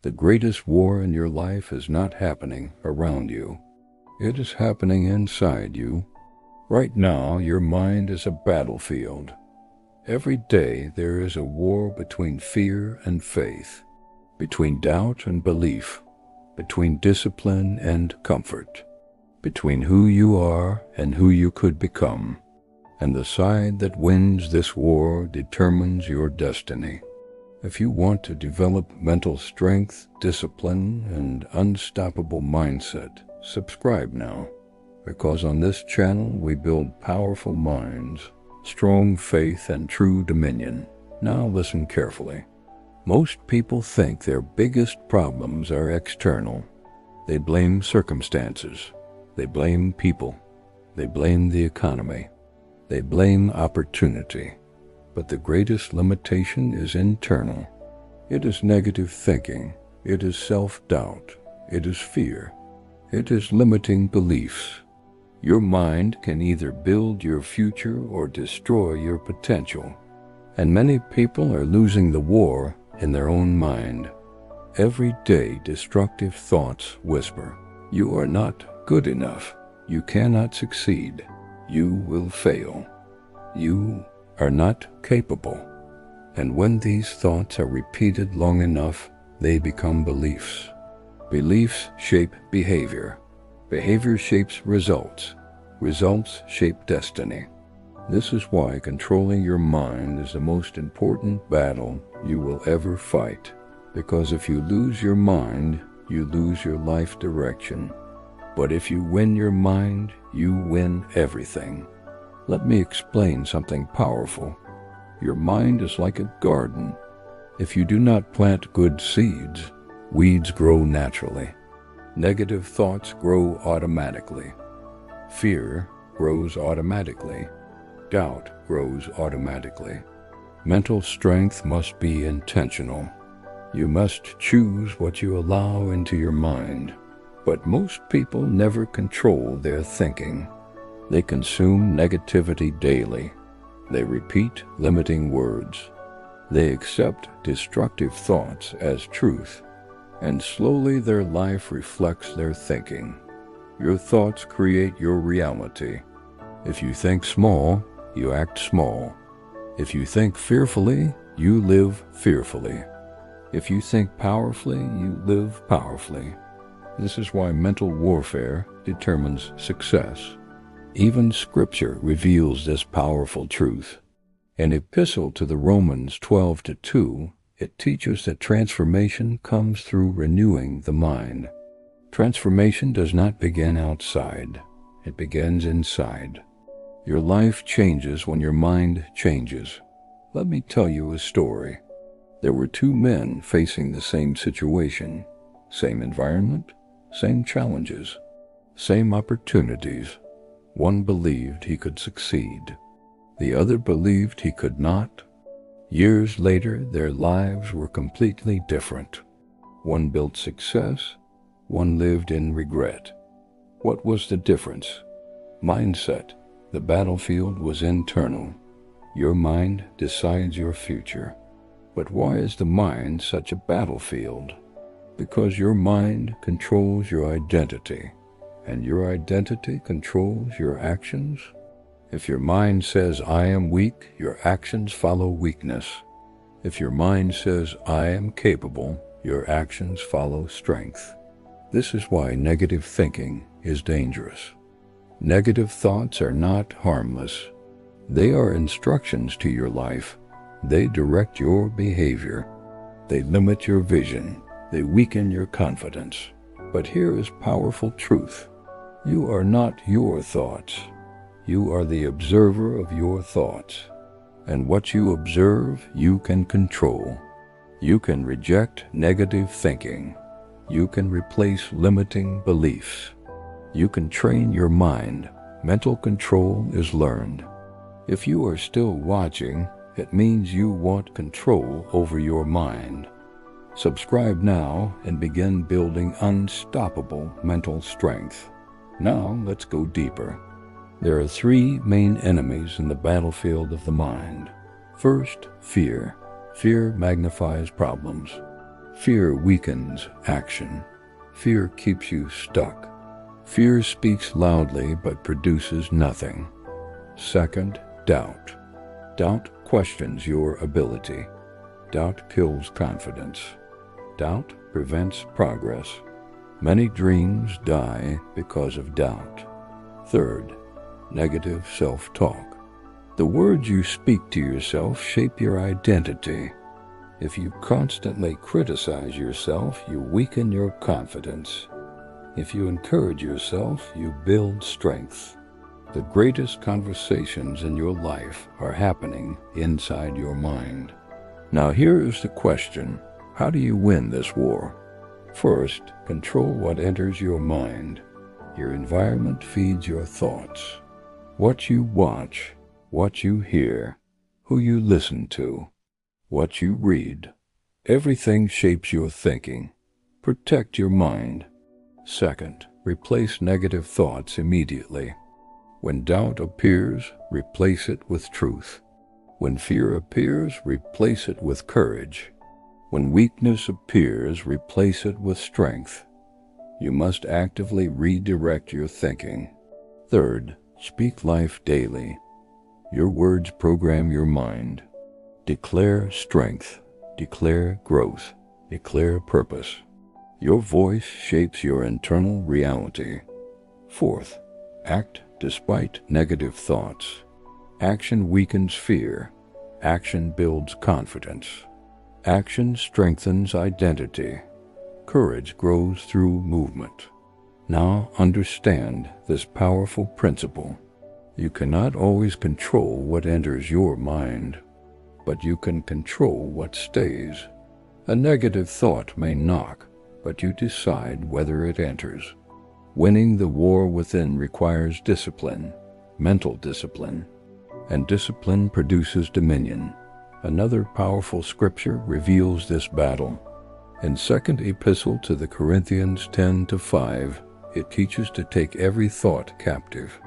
The greatest war in your life is not happening around you. It is happening inside you. Right now, your mind is a battlefield. Every day there is a war between fear and faith, between doubt and belief, between discipline and comfort, between who you are and who you could become. And the side that wins this war determines your destiny. If you want to develop mental strength, discipline, and unstoppable mindset, subscribe now, because on this channel we build powerful minds, strong faith, and true dominion. Now listen carefully. Most people think their biggest problems are external. They blame circumstances. They blame people. They blame the economy. They blame opportunity. But the greatest limitation is internal. It is negative thinking. It is self-doubt. It is fear. It is limiting beliefs. Your mind can either build your future or destroy your potential. And many people are losing the war in their own mind. Every day destructive thoughts whisper, "You are not good enough. You cannot succeed. You will fail. You are not capable." And when these thoughts are repeated long enough, they become beliefs. Beliefs shape behavior. Behavior shapes results. Results shape destiny. This is why controlling your mind is the most important battle you will ever fight. Because if you lose your mind, you lose your life direction. But if you win your mind, you win everything. Let me explain something powerful. Your mind is like a garden. If you do not plant good seeds, weeds grow naturally. Negative thoughts grow automatically. Fear grows automatically. Doubt grows automatically. Mental strength must be intentional. You must choose what you allow into your mind. But most people never control their thinking. They consume negativity daily. They repeat limiting words. They accept destructive thoughts as truth. And slowly their life reflects their thinking. Your thoughts create your reality. If you think small, you act small. If you think fearfully, you live fearfully. If you think powerfully, you live powerfully. This is why mental warfare determines success. Even Scripture reveals this powerful truth. In Epistle to the Romans 12:2, it teaches that transformation comes through renewing the mind. Transformation does not begin outside. It begins inside. Your life changes when your mind changes. Let me tell you a story. There were two men facing the same situation, same environment, same challenges, same opportunities. One believed he could succeed. The other believed he could not. Years later, their lives were completely different. One built success, one lived in regret. What was the difference? Mindset. The battlefield was internal. Your mind decides your future. But why is the mind such a battlefield? Because your mind controls your identity, and your identity controls your actions. If your mind says, "I am weak," your actions follow weakness. If your mind says, "I am capable," your actions follow strength. This is why negative thinking is dangerous. Negative thoughts are not harmless. They are instructions to your life. They direct your behavior. They limit your vision. They weaken your confidence. But here is powerful truth. You are not your thoughts. You are the observer of your thoughts. And what you observe, you can control. You can reject negative thinking. You can replace limiting beliefs. You can train your mind. Mental control is learned. If you are still watching, it means you want control over your mind. Subscribe now and begin building unstoppable mental strength. Now let's go deeper. There are three main enemies in the battlefield of the mind. First, fear. Fear magnifies problems. Fear weakens action. Fear keeps you stuck. Fear speaks loudly but produces nothing. Second, doubt. Doubt questions your ability. Doubt kills confidence. Doubt prevents progress. Many dreams die because of doubt. Third, negative self-talk. The words you speak to yourself shape your identity. If you constantly criticize yourself, you weaken your confidence. If you encourage yourself, you build strength. The greatest conversations in your life are happening inside your mind. Now here is the question: how do you win this war? First, control what enters your mind. Your environment feeds your thoughts. What you watch, what you hear, who you listen to, what you read. Everything shapes your thinking. Protect your mind. Second, replace negative thoughts immediately. When doubt appears, replace it with truth. When fear appears, replace it with courage. When weakness appears, replace it with strength. You must actively redirect your thinking. Third, speak life daily. Your words program your mind. Declare strength. Declare growth. Declare purpose. Your voice shapes your internal reality. Fourth, act despite negative thoughts. Action weakens fear. Action builds confidence. Action strengthens identity. Courage grows through movement. Now understand this powerful principle. You cannot always control what enters your mind, but you can control what stays. A negative thought may knock, but you decide whether it enters. Winning the war within requires discipline, mental discipline, and discipline produces dominion. Another powerful scripture reveals this battle. In 2nd Epistle to the Corinthians 10:5, it teaches to take every thought captive.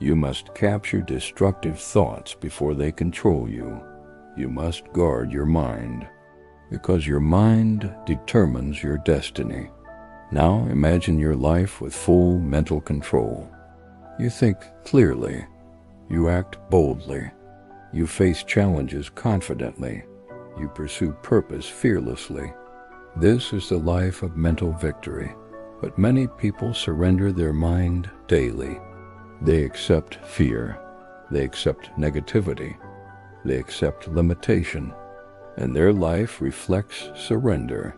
You must capture destructive thoughts before they control you. You must guard your mind, because your mind determines your destiny. Now imagine your life with full mental control. You think clearly. You act boldly. You face challenges confidently. You pursue purpose fearlessly. This is the life of mental victory. But many people surrender their mind daily. They accept fear. They accept negativity. They accept limitation. And their life reflects surrender.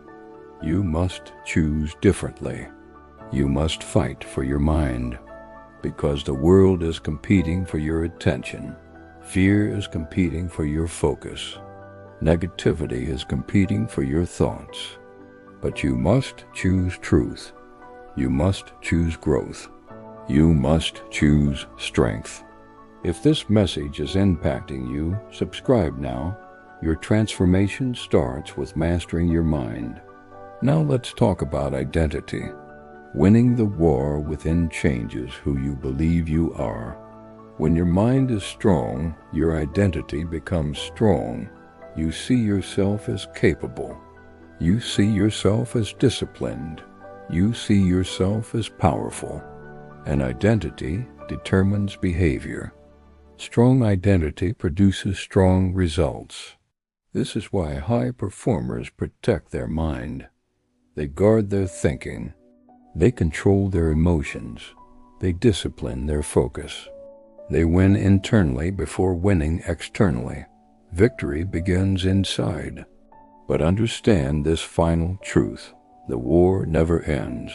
You must choose differently. You must fight for your mind, because the world is competing for your attention. Fear is competing for your focus. Negativity is competing for your thoughts. But you must choose truth. You must choose growth. You must choose strength. If this message is impacting you, subscribe now. Your transformation starts with mastering your mind. Now let's talk about identity. Winning the war within changes who you believe you are. When your mind is strong, your identity becomes strong. You see yourself as capable. You see yourself as disciplined. You see yourself as powerful. An identity determines behavior. Strong identity produces strong results. This is why high performers protect their mind. They guard their thinking. They control their emotions. They discipline their focus. They win internally before winning externally. Victory begins inside. But understand this final truth: the war never ends.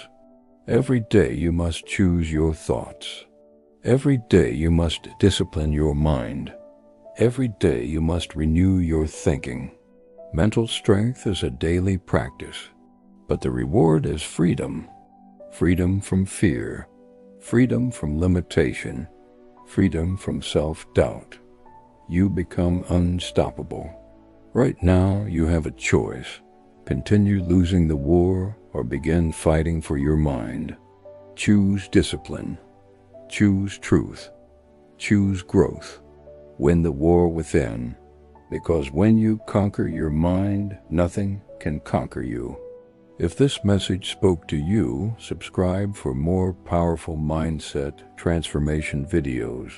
Every day you must choose your thoughts. Every day you must discipline your mind. Every day you must renew your thinking. Mental strength is a daily practice, but the reward is freedom. Freedom from fear. Freedom from limitation. Freedom from self-doubt. You become unstoppable. Right now you have a choice. Continue losing the war or begin fighting for your mind. Choose discipline. Choose truth. Choose growth. Win the war within, because when you conquer your mind, nothing can conquer you. If this message spoke to you, subscribe for more powerful mindset transformation videos.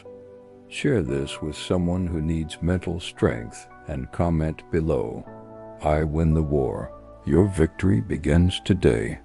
Share this with someone who needs mental strength and comment below. I win the war. Your victory begins today.